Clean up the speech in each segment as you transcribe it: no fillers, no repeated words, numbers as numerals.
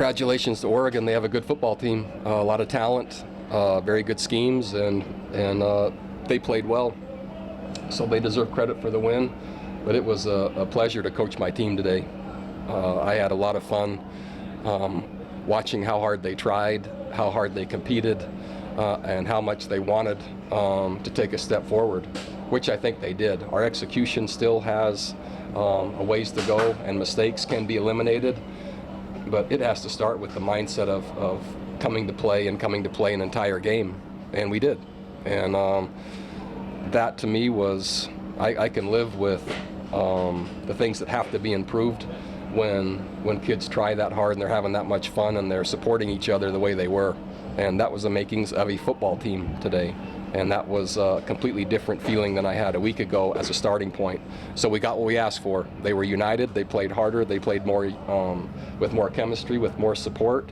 congratulations to Oregon. They have a good football team, a lot of talent, very good schemes, and they played well. So they deserve credit for the win. But it was a pleasure to coach my team today. I had a lot of fun watching how hard they tried, how hard they competed, and how much they wanted to take a step forward, which I think they did. Our execution still has a ways to go, and mistakes can be eliminated, but it has to start with the mindset of coming to play an entire game, and we did. And that to me was, I can live with the things that have to be improved when kids try that hard and they're having that much fun and they're supporting each other the way they were. And that was the makings of a football team today. And that was a completely different feeling than I had a week ago as a starting point. So we got what we asked for. They were united, they played harder, they played more with more chemistry, with more support.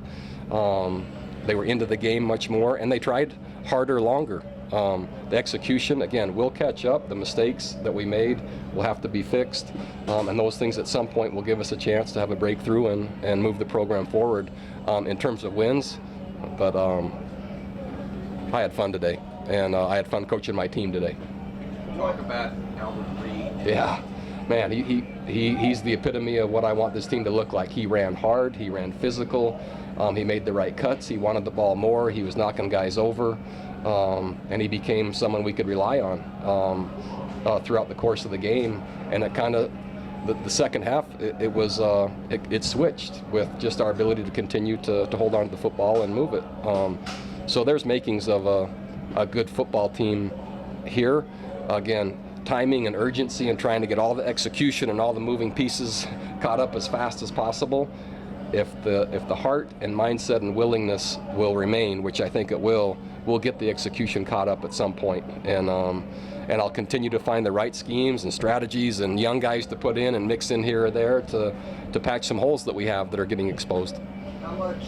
They were into the game much more, and they tried harder, longer. The execution, again, will catch up. The mistakes that we made will have to be fixed, and those things at some point will give us a chance to have a breakthrough and move the program forward in terms of wins. But I had fun today, and I had fun coaching my team today. Talk about Albert Reed. Yeah, man, he's the epitome of what I want this team to look like. He ran hard, he ran physical, he made the right cuts, he wanted the ball more, he was knocking guys over, and he became someone we could rely on throughout the course of the game. And it kind of, the second half, it switched with just our ability to continue to hold on to the football and move it. So there's makings of a good football team here. Again, timing and urgency and trying to get all the execution and all the moving pieces caught up as fast as possible. If the heart and mindset and willingness will remain, which I think it will, we'll get the execution caught up at some point. And I'll continue to find the right schemes and strategies and young guys to put in and mix in here or there to patch some holes that we have that are getting exposed. How much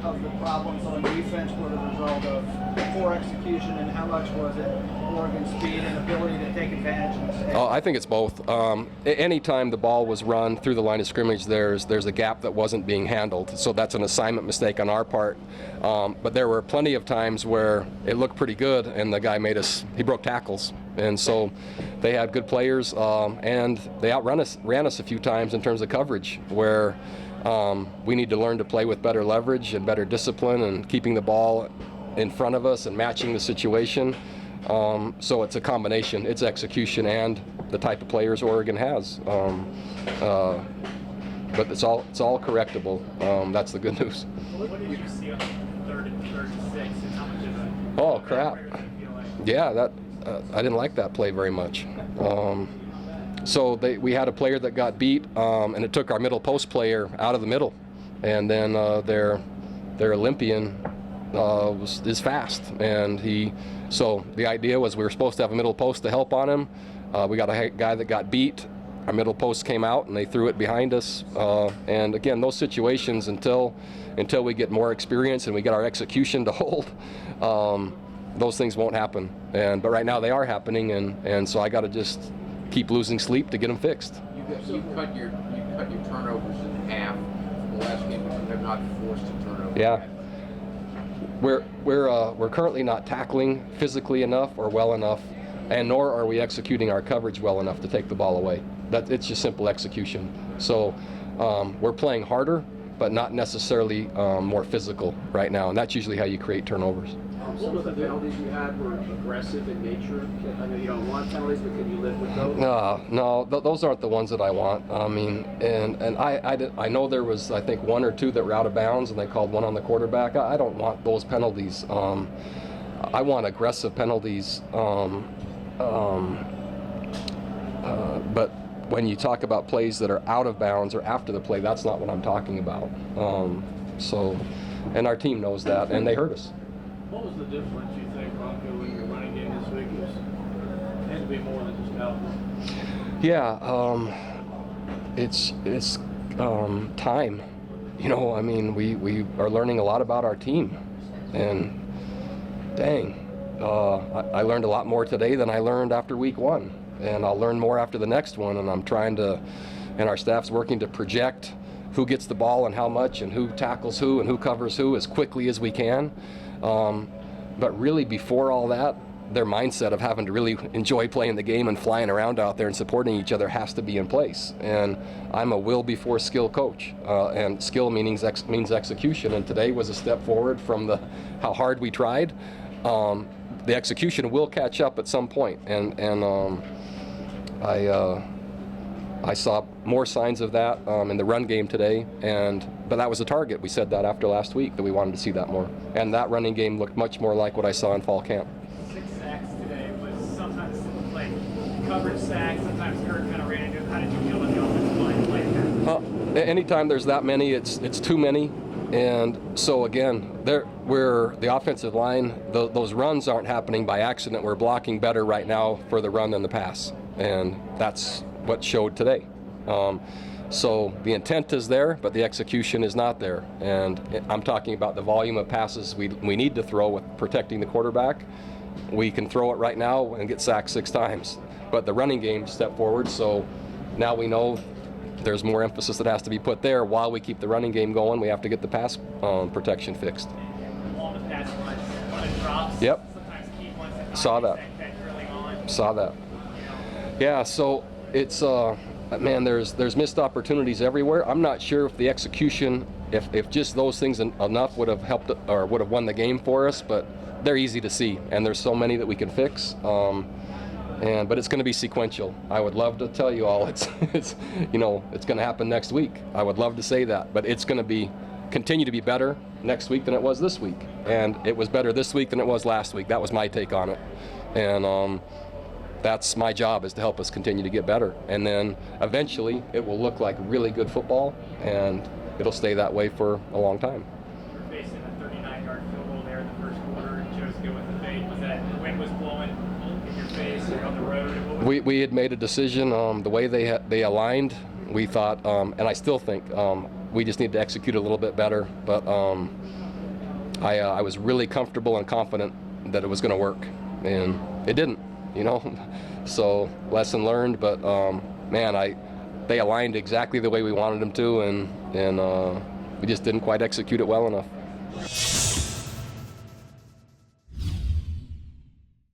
of the problems on defense were the result of poor execution, and how much was it Oregon's speed and ability to take advantage of mistakes? I think it's both. Anytime the ball was run through the line of scrimmage, there's a gap that wasn't being handled. So that's an assignment mistake on our part. But there were plenty of times where it looked pretty good, and the guy he broke tackles. And so they had good players, and they ran us a few times in terms of coverage, where we need to learn to play with better leverage and better discipline and keeping the ball in front of us and matching the situation. So it's a combination. It's execution and the type of players Oregon has. But it's all correctable. That's the good news. What did you see on 3rd and 36? And how much of a Oh, crap. did you feel like? Yeah, I didn't like that play very much. So we had a player that got beat, and it took our middle post player out of the middle, and then their Olympian is fast, and so the idea was we were supposed to have a middle post to help on him. We got a guy that got beat. Our middle post came out, and they threw it behind us. And again, those situations, until we get more experience and we get our execution to hold, those things won't happen. But right now they are happening, and so I got to just keep losing sleep to get them fixed. You cut your turnovers in half from the last game, but you have not forced a turnover. Yeah. We're currently not tackling physically enough or well enough, and nor are we executing our coverage well enough to take the ball away. It's just simple execution. So we're playing harder, but not necessarily more physical right now, and that's usually how you create turnovers. Some of the penalties you had were aggressive in nature. I know you don't want penalties, but can you live with those? No, those aren't the ones that I want. I mean, and I know there was, I think, 1 or 2 that were out of bounds, and they called one on the quarterback. I don't want those penalties. I want aggressive penalties. But when you talk about plays that are out of bounds or after the play, that's not what I'm talking about. And our team knows that, and they hurt us. What was the difference, you think, Bronco, in your running game this week? It had to be more than just health. Yeah, it's time. You know, I mean, we are learning a lot about our team, and dang, I learned a lot more today than I learned after week 1, and I'll learn more after the next one. And I'm trying to, and our staff's working to project who gets the ball and how much, and who tackles who and who covers who as quickly as we can. But really, before all that, their mindset of having to really enjoy playing the game and flying around out there and supporting each other has to be in place. And I'm a will before skill coach, and skill means execution. And today was a step forward from how hard we tried. The execution will catch up at some point, and I saw more signs of that in the run game today, but that was a target. We said that after last week that we wanted to see that more, and that running game looked much more like what I saw in fall camp. 6 sacks today was sometimes like coverage sacks, sometimes Kurt kind of ran into it. How did you feel about the offensive line playing that? Anytime there's that many, it's too many. And so again, we're the offensive line, those runs aren't happening by accident. We're blocking better right now for the run than the pass, and that's what showed today. So the intent is there, but the execution is not there. And I'm talking about the volume of passes we need to throw with protecting the quarterback. We can throw it right now and get sacked 6 times, but the running game stepped forward. So now we know there's more emphasis that has to be put there. While we keep the running game going, we have to get the pass protection fixed. Along the pass rush, one of the drops. Yep. Sometimes key ones that Saw that. early on. Saw that. Yeah, so it's man, there's missed opportunities everywhere. I'm not sure if the execution, if just those things enough would have helped or would have won the game for us, but they're easy to see, and there's so many that we can fix. But it's going to be sequential. I would love to tell you all it's it's going to happen next week. I would love to say that, but it's going to continue to be better next week than it was this week, and it was better this week than it was last week. That was my take on it, and that's my job, is to help us continue to get better, and then eventually it will look like really good football, and it'll stay that way for a long time. We're facing a 39-yard field goal there in the first quarter, and chose to go with the fade. Was that the wind was blowing in your face or on the road? We had made a decision. The way they aligned, we thought, and I still think, we just need to execute a little bit better. But I was really comfortable and confident that it was going to work, and it didn't. So lesson learned. But man, they aligned exactly the way we wanted them to, and we just didn't quite execute it well enough.